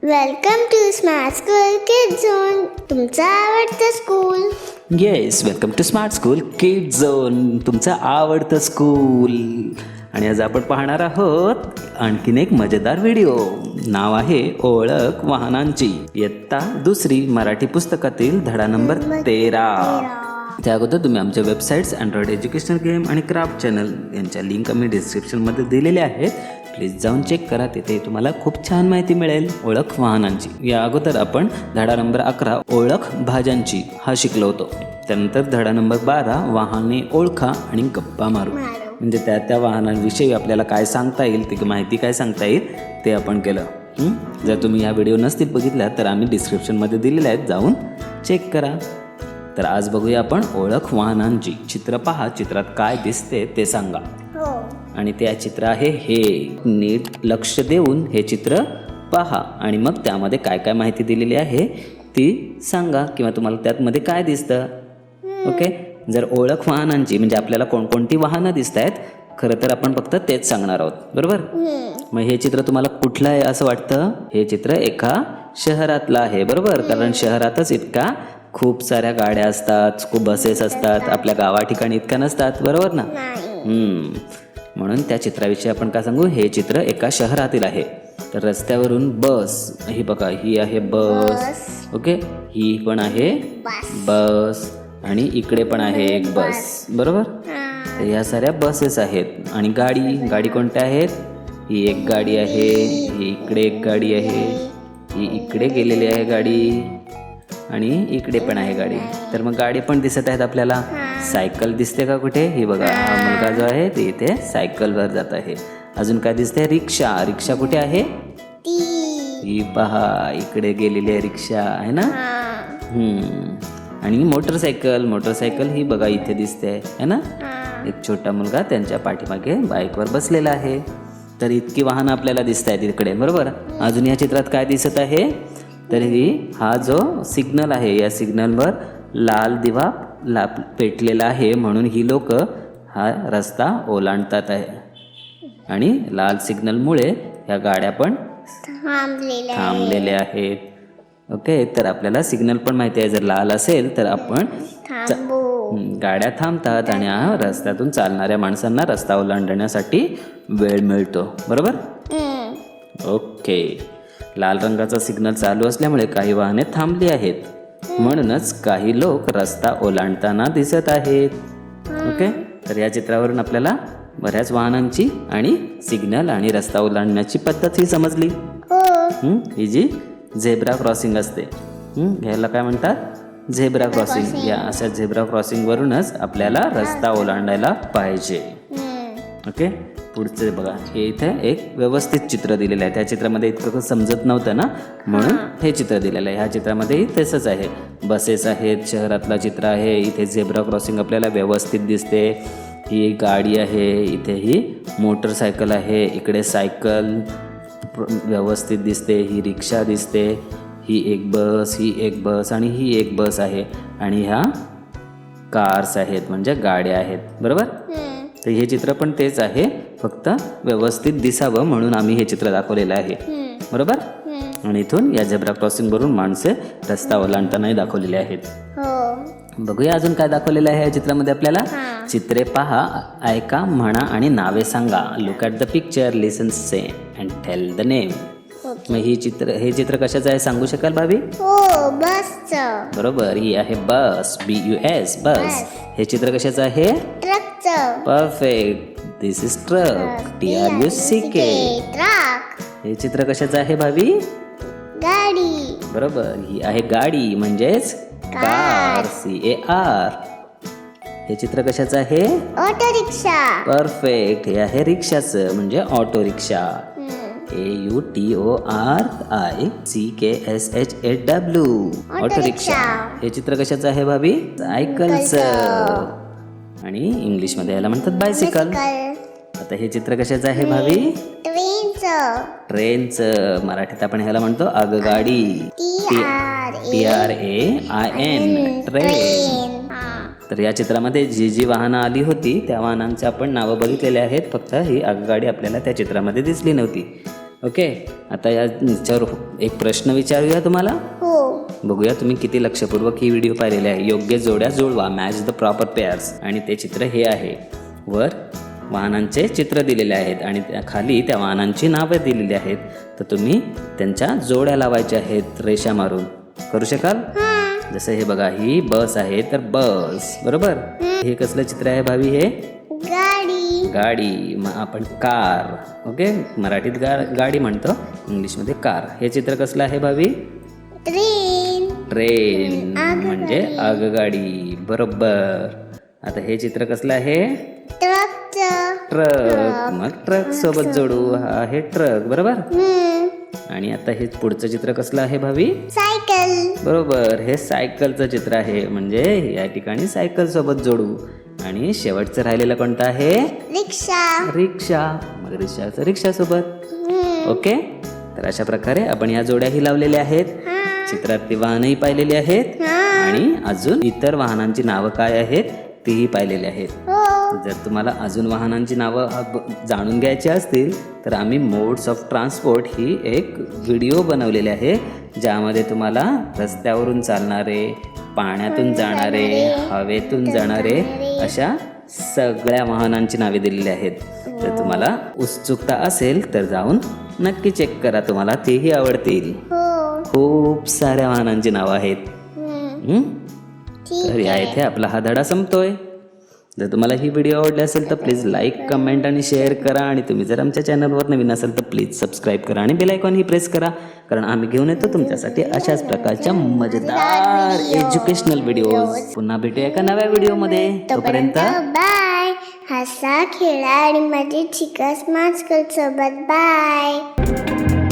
Welcome to smart school kids zone, तुमचं आवडतं school. Yes, welcome to smart school kids zone, तुमचं आवडतं school. आणि आज आपण पाहणार आहोत आणखीन एक मजेदार व्हिडिओ. नाव आहे ओळख वाहनांची, इयत्ता दुसरी मराठी पुस्तकातील धडा नंबर 13. त्या अगोदर तुम्ही आमच्या वेबसाईट्स अँड्रॉइड एज्युकेशनल गेम आणि क्राफ्ट चॅनल यांच्या लिंक आम्ही डिस्क्रिप्शनमध्ये दिलेल्या आहेत. प्लीज जाऊन चेक करा, तिथे तुम्हाला खूप छान माहिती मिळेल ओळख वाहनांची. या अगोदर आपण धडा नंबर 11 ओळख भाज्यांची हा शिकलो होतो. त्यानंतर धडा नंबर 12 वाहने ओळखा आणि गप्पा मारू. म्हणजे त्या वाहनांविषयी आपल्याला काय सांगता येईल, ती माहिती काय सांगता येईल ते आपण केलं. जर तुम्ही ह्या व्हिडिओ नसतील बघितल्या तर आम्ही डिस्क्रिप्शनमध्ये दिलेले आहेत, जाऊन चेक करा. तर आज बघूया आपण ओळख वाहनांची. चित्र पहा, चित्रात काय दिसते ते सांगा. आणि ते चित्र आहे हे. नीट लक्ष देऊन हे चित्र पहा आणि मग त्यामध्ये काय काय माहिती दिलेली आहे ती सांगा, किंवा तुम्हाला त्यामध्ये काय दिसतं. ओके, जर ओळख वाहनांची म्हणजे आपल्याला कोणकोणती वाहनं दिसत आहेत, खरं तर आपण फक्त तेच सांगणार आहोत, बरोबर. मग हे चित्र तुम्हाला कुठलं आहे असं वाटतं? हे चित्र एका शहरातलं आहे, बरोबर. कारण शहरातच इतका खूप साऱ्या गाड्या असतात, खूप बसेस असतात, आपल्या गावा ठिकाणी इतक्या नसतात, बरोबर ना. म्हणून त्या चित्राविषयी आपण काय सांगू, हे चित्र एका शहरातील आहे. तर रस्त्यावरून बस, ही बघा, ही आहे बस. ओके, ही पण आहे बस आणि इकडे पण आहे एक बस, बरोबर. तर या साऱ्या बसेस आहेत. आणि गाडी कोणत्या आहेत? ही एक गाडी आहे, ही इकडे एक गाडी आहे, ही इकडे गेलेली आहे गाडी, आणि इकडे पण आहे गाडी. तर मग गाडी पण दिसत आहेत आपल्याला. सायकल दिसते का कुठे? ही बघा, हा मुलगा जो आहे ते इथे सायकलवर जात आहे. अजून काय दिसते? रिक्षा कुठे आहे? ही पहा, इकडे गेलेली आहे रिक्षा, आहे ना. आणि मोटरसायकल ही बघा इथे दिसते, आहे ना. एक छोटा मुलगा त्यांच्या पाठीमागे बाईकवर बसलेला आहे. तर इतकी वाहनं आपल्याला दिसत आहेत इकडे, बरोबर. अजून या चित्रात काय दिसत आहे? तर हा जो सिग्नल आहे, या सिग्नलवर लाल दिवा पेटलेला आहे, म्हणून ही लोक हा रस्ता ओलांडतात आहे. आणि लाल सिग्नलमुळे ह्या गाड्या पण थांबलेल्या आहेत. ओके, तर आपल्याला सिग्नल पण माहिती आहे, जर लाल असेल तर आपण गाड्या थांबतात आणि रस्त्यातून चालणाऱ्या माणसांना रस्ता ओलांडण्यासाठी वेळ मिळतो, बरोबर. ओके, लाल रंगाचा सिग्नल चालू असल्यामुळे काही वाहने थांबली आहेत, म्हणूनच काही लोक रस्ता ओलांडताना दिसत आहेत. ओके, तर या चित्रावरून आपल्याला बऱ्याच वाहनांची आणि सिग्नल आणि रस्ता ओलांडण्याची पद्धत ही समजली. ही जी झेब्रा क्रॉसिंग असते, ह्याला काय म्हणतात? Zebra crossing. या अशा झेब्रा क्रॉसिंग वरूनच आपल्याला रस्ता ओलांडायला पाहिजे. ओके, पुढचे बघा, हे इथे एक व्यवस्थित चित्र दिलेलं आहे. त्या चित्रामध्ये इतकं समजत नव्हतं ना, म्हणून हे चित्र दिलेलं आहे. ह्या चित्रामध्येही तसंच आहे. बसेस आहेत, शहरातला चित्र आहे. इथे झेब्रा क्रॉसिंग आपल्याला व्यवस्थित दिसते. ही एक गाडी आहे, इथे ही मोटरसायकल आहे, इकडे सायकल व्यवस्थित दिसते, ही रिक्षा दिसते, ही एक बस आणि ही एक बस आहे. आणि ह्या कार्स आहेत, म्हणजे गाड्या आहेत, बरोबर. तर हे चित्र पण तेच आहे, फक्त व्यवस्थित दिसावं म्हणून आम्ही हे चित्र दाखवलेलं आहे, बरोबर. आणि इथून या झेब्रा क्रॉसिंग वरून माणसे रस्ता ओलांडतानाही दाखवलेले आहेत. बघूया अजून काय दाखवलेलं आहे या चित्रामध्ये आपल्याला. चित्रे पहा, ऐका, म्हणा आणि नावे सांगा. Look at the picture, listen, say and tell the name. मग हे चित्र कशाचं आहे सांगू शकाल भाभी? बसचं. बरोबर, ही आहे बस, BUS बस. हे चित्र कशाचं आहे? ट्रकचं. Perfect, this is truck, TRUCK. Truck. हे चित्र कशाचं आहे भाभी? गाडी. बरोबर, ही आहे गाडी, म्हणजेच कार, CAR. हे चित्र कशाचं आहे? Auto rickshaw. परफेक्ट, हे आहे रिक्षाचं, म्हणजे auto rickshaw. AUTORICKSHAW, auto rickshaw. हे चित्र कशाचं आहे भाभी? सायकलचं, आणि इंग्लिशमध्ये याला म्हणतात बायसिकल. आता हे चित्र कशाचं आहे भाभी? ट्रेनचं. मराठीत आपण ह्याला म्हणतो आगगाडी, TRAIN, ट्रेन. तर या चित्रामध्ये जी वाहनं आली होती त्या वाहनांची आपण नावं बघितलेली आहेत, फक्त ही आगगाडी आपल्याला त्या चित्रामध्ये दिसली नव्हती. ओके, आता याच्यावर एक प्रश्न विचारूया तुम्हाला. हो. बघूया तुम्ही किती लक्षपूर्वक ही व्हिडिओ पाहिलेली आहे. योग्य जोड्या जुळवा, मॅच द प्रॉपर पेअर्स. आणि ते चित्र हे आहे. वर वाहनांचे चित्र दिलेले आहेत आणि त्या खाली त्या वाहनांची नावे दिलेली आहेत. तर तुम्ही त्यांच्या जोड्या लावायच्या आहेत रेषा मारून. करू शकाल? जसं हे बघा, ही बस आहे तर बस, बरोबर. हे कसलं चित्र आहे भावी? हे गाडी. गाडी. मग आपण कार. ओके, मराठीत गाडी म्हणतो, इंग्लिशमध्ये कार. हे चित्र कसलं आहे भावी? ट्रेन. ट्रेन म्हणजे आगगाडी, बरोबर. आता हे चित्र कसलं आहे? ट्रक. मग ट्रक सोबत जोडू. हा आहे ट्रक, बरोबर. आणि आता हे पुढचं चित्र कसलं आहे भावी? सायकल. बरोबर, हे सायकलचं चित्र आहे, म्हणजे या ठिकाणी सायकल सोबत जोडू. आणि शेवटचं राहिलेलं कोणतं आहे? रिक्षा. रिक्षा. मग रिक्षाचं रिक्षा सोबत. ओके, तर अशा प्रकारे आपण या जोड्याही लावलेल्या आहेत. चित्रातली वाहनही पाहिलेली आहेत आणि अजून इतर वाहनांची नावं काय आहेत तीही पाहिलेली आहेत. जर तुम्हाला अजून वाहनांची नावं जाणून घ्यायची असतील तर आम्ही मोड्स ऑफ ट्रान्सपोर्ट ही एक व्हिडिओ बनवलेली आहे, ज्यामध्ये तुम्हाला रस्त्यावरून चालणारे, पाण्यातून जाणारे, हवेतून जाणारे अशा सगळ्या वाहनांची नावे दिलेली आहेत. जर तुम्हाला उत्सुकता असेल तर जाऊन नक्की चेक करा, तुम्हाला तेही आवडतील. खूप साऱ्या वाहनांची नावं आहेत. तर या इथे आपला हा धडा संपतोय. जर तुम्हाला ही व्हिडिओ आवडली असेल तर प्लीज लाईक, कमेंट आणि शेअर करा. आणि तुम्ही जर आमच्या चॅनलवर नवीन असाल तर प्लीज सबस्क्राईब करा आणि बेल आयकॉन ही प्रेस करा, कारण आम्ही घेऊन येतो तुमच्यासाठी अशाच प्रकारच्या मजेदार एज्युकेशनल व्हिडिओज. पुन्हा भेटूया एका नव्या व्हिडिओमध्ये. तोपर्यंत बाय. हसा, खेळा आणि मजेत शिका स्मार्ट स्कूल सोबत. बाय.